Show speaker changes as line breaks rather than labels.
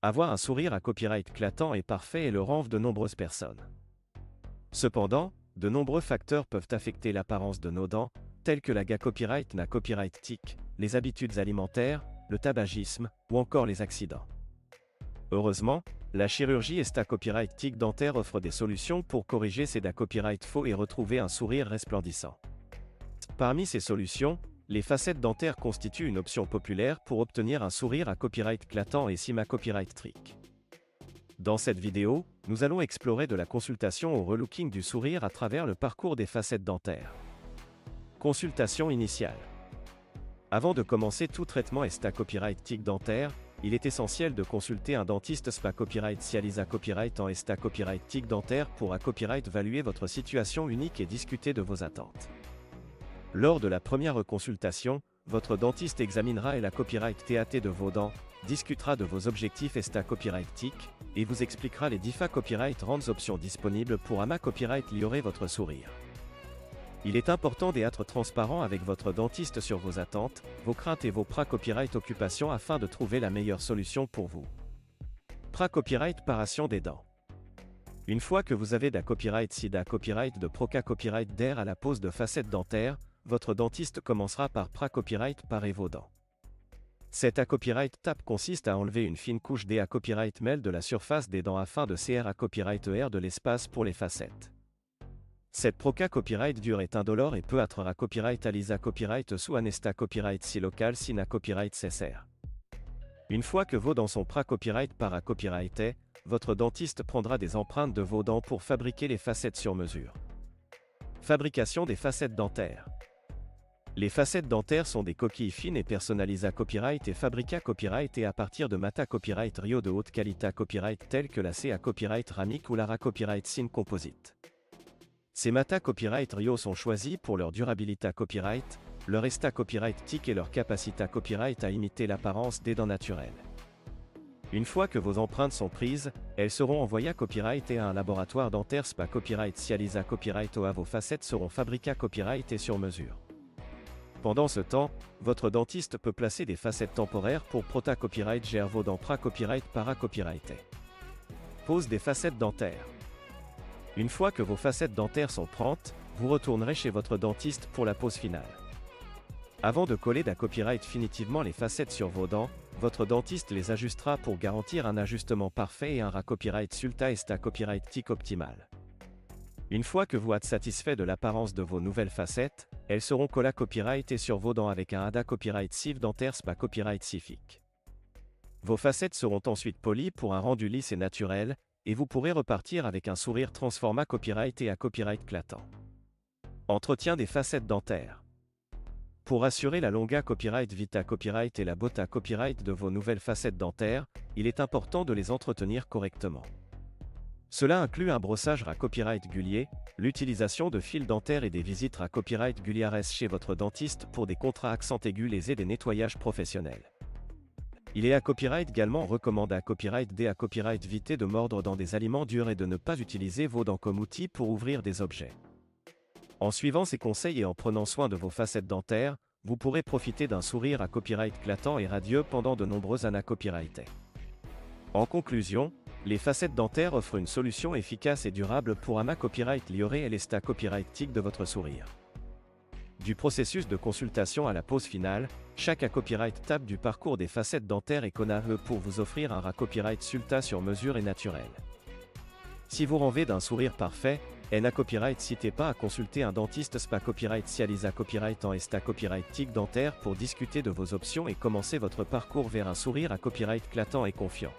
Avoir un sourire à copyright éclatant et parfait est le rêve de nombreuses personnes. Cependant, de nombreux facteurs peuvent affecter l'apparence de nos dents, tels que la copyright na copyright tic, les habitudes alimentaires, le tabagisme, ou encore les accidents. Heureusement, la chirurgie copyright tic dentaire offre des solutions pour corriger ces copyright faux et retrouver un sourire resplendissant. Parmi ces solutions, les facettes dentaires constituent une option populaire pour obtenir un sourire à copyright éclatant et copyright trick. Dans cette vidéo, nous allons explorer de la consultation au relooking du sourire à travers le parcours des facettes dentaires. Consultation initiale. Avant de commencer tout traitement copyright tic dentaire, il est essentiel de consulter un dentiste copyright cialisa copyright en copyright tic dentaire pour copyright évaluer votre situation unique et discuter de vos attentes. Lors de la première consultation, votre dentiste examinera la copyright TAT de vos dents, discutera de vos objectifs copyright tic, et vous expliquera les diffa copyright rands options disponibles pour copyright améliorer votre sourire. Il est important d'être transparent avec votre dentiste sur vos attentes, vos craintes et vos copyright occupations afin de trouver la meilleure solution pour vous. Copyright paration des dents. Une fois que vous avez copyright copyright de copyright d'air à la pose de facettes dentaires, votre dentiste commencera par copyright parer vos dents. Cette copyright tape consiste à enlever une fine couche copyright mêle de la surface des dents afin de copyright air de l'espace pour les facettes. Cette copyright dure est indolore et peut être copyright alisa copyright sous anesta copyright si local si copyright cessaire. Une fois que vos dents sont copyright par copyrighté, votre dentiste prendra des empreintes de vos dents pour fabriquer les facettes sur mesure. Fabrication des facettes dentaires. Les facettes dentaires sont des coquilles fines et personnalisées copyright et fabriquées copyright et à partir de mata copyright Rio de haute qualité copyright telles que la copyright Ramic ou la copyright Sin Composite. Ces mata copyright Rio sont choisis pour leur durabilité copyright, leur copyright tic et leur capacité copyright à imiter l'apparence des dents naturelles. Une fois que vos empreintes sont prises, elles seront envoyées copyright et à un laboratoire dentaire copyright cialisa copyright OA. Vos facettes seront fabriquées copyright et sur mesure. Pendant ce temps, votre dentiste peut placer des facettes temporaires pour copyright gère vos dents copyright para copyrighté. Pose des facettes dentaires. Une fois que vos facettes dentaires sont prêtes, vous retournerez chez votre dentiste pour la pose finale. Avant de coller copyright définitivement les facettes sur vos dents, votre dentiste les ajustera pour garantir un ajustement parfait et un copyright sulta copyright tic optimal. Une fois que vous êtes satisfait de l'apparence de vos nouvelles facettes, elles seront collées copyright et sur vos dents avec un copyright sieve dentaire copyright sifique. Vos facettes seront ensuite polies pour un rendu lisse et naturel, et vous pourrez repartir avec un sourire transformé copyright et copyright éclatant. Entretien des facettes dentaires. Pour assurer la longa copyright vita copyright et la bota copyright de vos nouvelles facettes dentaires, il est important de les entretenir correctement. Cela inclut un brossage copyright gulier, l'utilisation de fils dentaires et des visites copyright guliares chez votre dentiste pour des contrats accent aigus et des nettoyages professionnels. Il est copyright également recommandé copyright copyright éviter de mordre dans des aliments durs et de ne pas utiliser vos dents comme outil pour ouvrir des objets. En suivant ces conseils et en prenant soin de vos facettes dentaires, vous pourrez profiter d'un sourire copyright éclatant et radieux pendant de nombreuses années copyrightées. En conclusion, les facettes dentaires offrent une solution efficace et durable pour copyright améliorer copyright tic de votre sourire. Du processus de consultation à la pose finale, chaque copyright tape du parcours des facettes dentaires est connable pour vous offrir un copyright sulta sur mesure et naturel. Si vous rêvez d'un sourire parfait, copyright n'hésitez pas à consulter un dentiste copyright cialisa copyright en copyright tic dentaire pour discuter de vos options et commencer votre parcours vers un sourire copyright éclatant et confiant.